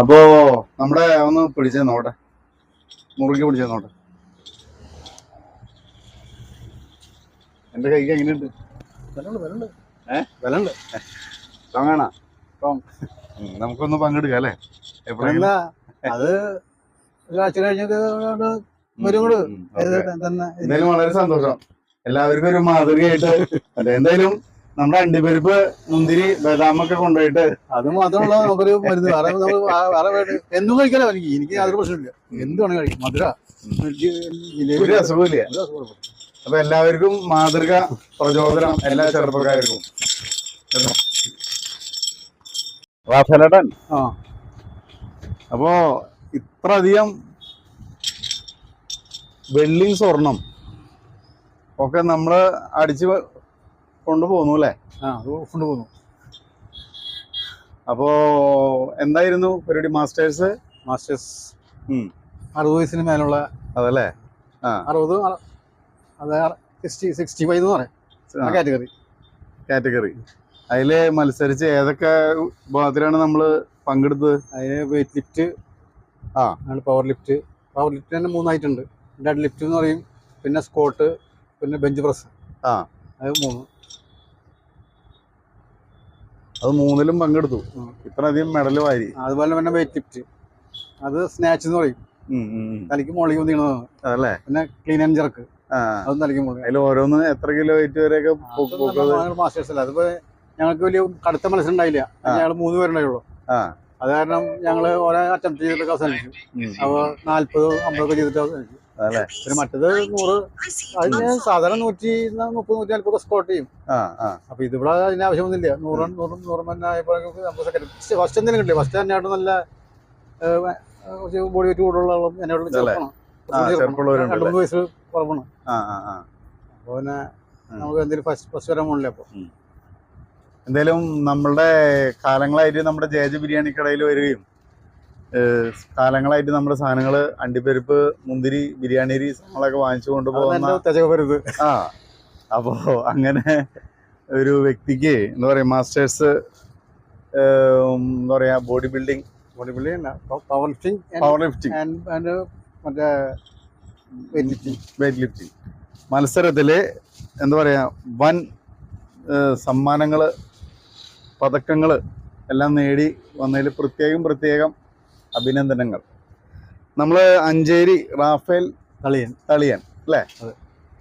അപ്പോ നമ്മുടെ ഒന്ന് പിടിച്ചേ നോട്ടെ, മുറുകി പിടിച്ചേ നോട്ടെ. എന്റെ കൈക്ക് എങ്ങനെയുണ്ട്? വിലണ്ട് സ്ട്രോങ്ങാണോ? നമുക്കൊന്ന് പങ്കെടുക്കാം അല്ലേ? എപ്പോഴെന്താ അത് ഒരാഴ്ച കഴിഞ്ഞൊക്കെ എന്തായാലും വളരെ സന്തോഷം. എല്ലാവർക്കും ഒരു മാതൃകയായിട്ട് അല്ലെ. എന്തായാലും നമ്മുടെ അണ്ടിപ്പരിപ്പ്, മുന്തിരി, ബദാമൊക്കെ കൊണ്ടുപോയിട്ട് അത് മാത്രമല്ല നമുക്കൊരു മരുന്ന്. വേറെ എന്തും കഴിക്കാലോ. എനിക്ക് യാതൊരു പ്രശ്നമില്ല. എന്ത് വേണമെങ്കിൽ കഴിക്കും. മധുര ഒരു അസുഖമില്ല. അപ്പൊ എല്ലാവർക്കും മാതൃക, പ്രചോദനം എല്ലാ ചെറുപ്പക്കാർക്കും. റാഫേലേട്ടൻ, അപ്പോ ഇത്ര അധികം വെള്ളി സ്വർണം ഒക്കെ നമ്മള് അടിച്ച് കൊണ്ടുപോകുന്നു അല്ലേ? കൊണ്ടുപോകുന്നു. അപ്പോ എന്തായിരുന്നു പരിപാടി? മാസ്റ്റേഴ്സ് 60 വയസ്സിന് മേലുള്ള അതല്ലേ? 60 65 എന്ന് പറയാം കാറ്റഗറി. അതില് മത്സരിച്ച് ഏതൊക്കെ വിഭാഗത്തിലാണ് നമ്മള് പങ്കെടുത്തത്? അതിന് വെയിറ്റ് ലിഫ്റ്റ്, പവർ ലിഫ്റ്റ് തന്നെ 3 ആയിട്ടുണ്ട്. ഡെഡ് ലിഫ്റ്റ് എന്ന് പറയും, പിന്നെ സ്ക്വാട്ട്, പിന്നെ ബെഞ്ച് പ്രസ്. അത് 3. അത് 3ലും പങ്കെടുത്തു. ഇത്രയധികം മെഡൽ വാരി. അതുപോലെ തന്നെ വെയിറ്റ് ലിഫ്റ്റ്, അത് സ്നാച്ച് എന്ന് പറയും, തലയ്ക്ക് മുകളിൽ കുത്തിക്കണതാണ്. അതല്ലേ? പിന്നെ ക്ലീൻ ആൻഡ് ജർക്ക്, അതും തലയ്ക്ക് മുകളിൽ. അതിൽ ഓരോന്ന് എത്ര കിലോ വെയിറ്റ് വരെയൊക്കെ മാസ്റ്റേഴ്സ് അല്ല. അതിപ്പോ ഞങ്ങൾക്ക് വലിയ കടുത്ത മത്സരം ഉണ്ടായില്ല. ഞങ്ങൾ 3 പേരുണ്ടായുള്ളൂ. അത് കാരണം ഞങ്ങള് ഓരോ അറ്റംപ്റ്റ് ചെയ്തിട്ടൊക്കെ അവസാനിച്ചു. അപ്പൊ 40, 50 ചെയ്തിട്ട് അവസാനിച്ചു. പിന്നെ മറ്റത് 100, അതിന് സാധാരണ 130, 140 സ്കോട്ട് ചെയ്യും. അപ്പൊ ഇതിവിടെ അതിന് ആവശ്യമൊന്നുമില്ല. 100 ആയപ്പോഴേക്കും നമുക്ക് സെക്കൻഡ് ഫസ്റ്റ് എന്തെങ്കിലും കിട്ടില്ല. ഫസ്റ്റ് തന്നെയായിട്ട് നല്ല ബോഡി വെയിറ്റ് കൂടുതലുള്ള എന്നോട് ചെറുപ്പമാണ്. 2-3 വയസ്സ് കുറവാണ്. അപ്പൊ പിന്നെ നമുക്ക് എന്തെങ്കിലും ഫസ്റ്റ് വരാൻ പോണില്ല. അപ്പൊ എന്തായാലും നമ്മളുടെ കാലങ്ങളായിട്ട് നമ്മുടെ ജേജ് ബിരിയാണി കടയിൽ വരികയും കാലങ്ങളായിട്ട് നമ്മുടെ സാധനങ്ങള് അണ്ടിപ്പരിപ്പ്, മുന്തിരി, ബിരിയാണി അരി നമ്മളൊക്കെ വാങ്ങിച്ചു കൊണ്ടുപോകുന്ന അപ്പോ അങ്ങനെ ഒരു വ്യക്തിക്ക് എന്താ പറയാ, മാസ്റ്റേഴ്സ് എന്താ പറയാ, ബോഡി ബിൽഡിംഗ് പവർ ലിഫ്റ്റിംഗ് മറ്റേ വെയിറ്റ് ലിഫ്റ്റിംഗ് മത്സരത്തില് എന്താ പറയാ, വൻ സമ്മാനങ്ങള്, പതക്കങ്ങള് എല്ലാം നേടി വന്നതിൽ പ്രത്യേകം അഭിനന്ദനങ്ങൾ. നമ്മള് അഞ്ചേരി റാഫേൽ തളിയൻ അല്ലേ?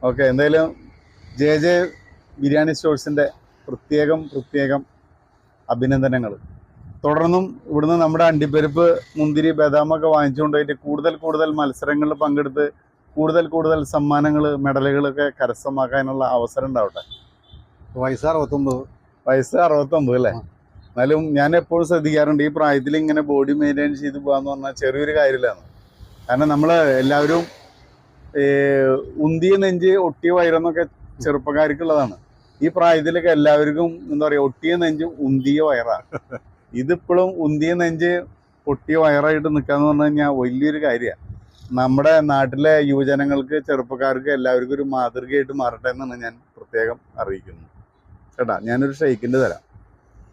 ഓക്കെ. എന്തായാലും ജെ ബിരിയാണി സ്റ്റോഴ്സിന്റെ പ്രത്യേകം അഭിനന്ദനങ്ങൾ. തുടർന്നും ഇവിടുന്ന് നമ്മുടെ അണ്ടിപ്പരിപ്പ്, മുന്തിരി, ബദാമൊക്കെ വാങ്ങിച്ചുകൊണ്ടുപോയിട്ട് കൂടുതൽ മത്സരങ്ങളിൽ പങ്കെടുത്ത് കൂടുതൽ സമ്മാനങ്ങൾ, മെഡലുകളൊക്കെ കരസ്ഥമാക്കാനുള്ള അവസരം ഉണ്ടാവട്ടെ. വയസ്സ് 69 അല്ലേ? എന്നാലും ഞാൻ എപ്പോഴും ശ്രദ്ധിക്കാറുണ്ട്, ഈ പ്രായത്തിൽ ഇങ്ങനെ ബോഡി മെയിൻറ്റെയിൻ ചെയ്ത് പോകാന്ന് പറഞ്ഞാൽ ചെറിയൊരു കാര്യമില്ലാണ്. കാരണം നമ്മള് എല്ലാവരും ഉന്തിയ നെഞ്ച്, ഒട്ടിയ വയറെന്നൊക്കെ ചെറുപ്പക്കാർക്കുള്ളതാണ്. ഈ പ്രായത്തിലൊക്കെ എല്ലാവർക്കും എന്താ പറയുക, ഒട്ടിയ നെഞ്ചും ഉന്തിയ വയറാണ്. ഇതിപ്പോഴും ഉന്തിയ നെഞ്ച്, ഒട്ടിയ വയറായിട്ട് നിൽക്കാന്ന് പറഞ്ഞു കഴിഞ്ഞാൽ വലിയൊരു കാര്യമാണ്. നമ്മുടെ നാട്ടിലെ യുവജനങ്ങൾക്ക്, ചെറുപ്പക്കാർക്ക് എല്ലാവർക്കും ഒരു മാതൃകയായിട്ട് മാറട്ടെ എന്നാണ് ഞാൻ പ്രത്യേകം അറിയിക്കുന്നത്. ചേട്ടാ, ഞാനൊരു ഷെയ്ക്കിൻ്റെ തരാം.